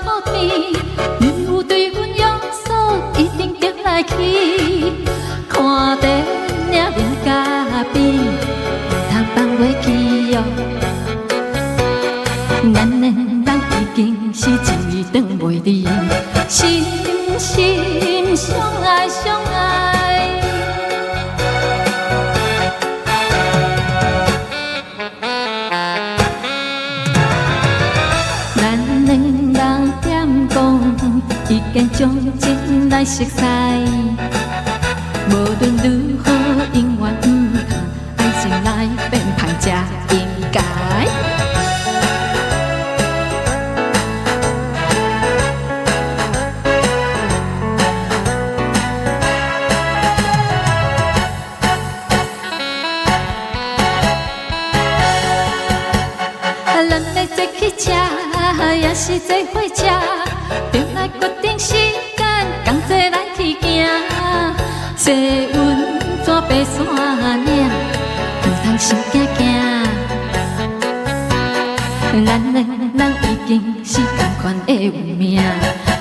好天，你有对阮约束，一定行来去。看电影面甲边，唔通放袂记哦。咱两人已经是一段袂离，心心相爱相爱。咱两人点讲，已经将情来熟悉。无论如何，永远唔通爱情来变歹，才应该。咱要坐去吃，也是坐火车，着来决定时间，同齐来去行。坐稳怎爬山岭，唔通伤惊惊。咱两人已经是同款的有命，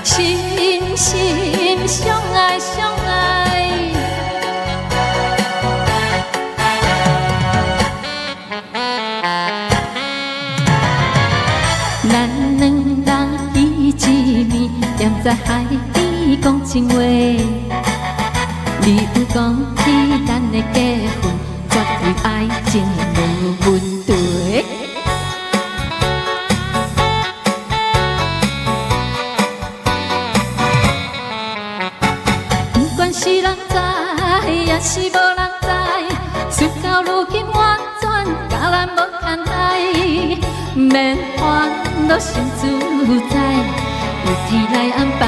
心心相爱相爱。咱两人彼一面，踮在海底讲情话。你有讲起咱的结婚，绝对爱情无问题。不管是人知，也是无人知，事到如今完全甲咱无牵害。免烦恼心自在，由天来安排。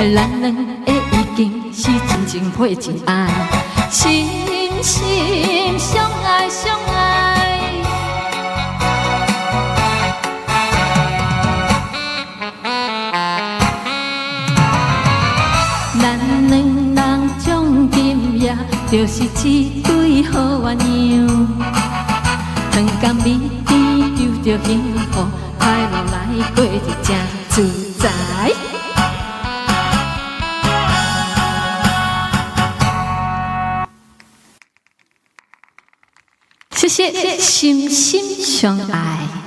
咱两个已经是真情配真爱，心心相爱相爱。咱两人从今夜就是一对好鸳鸯。两甘美甜，有着幸福快乐来过日真自在。谢谢，心心相爱。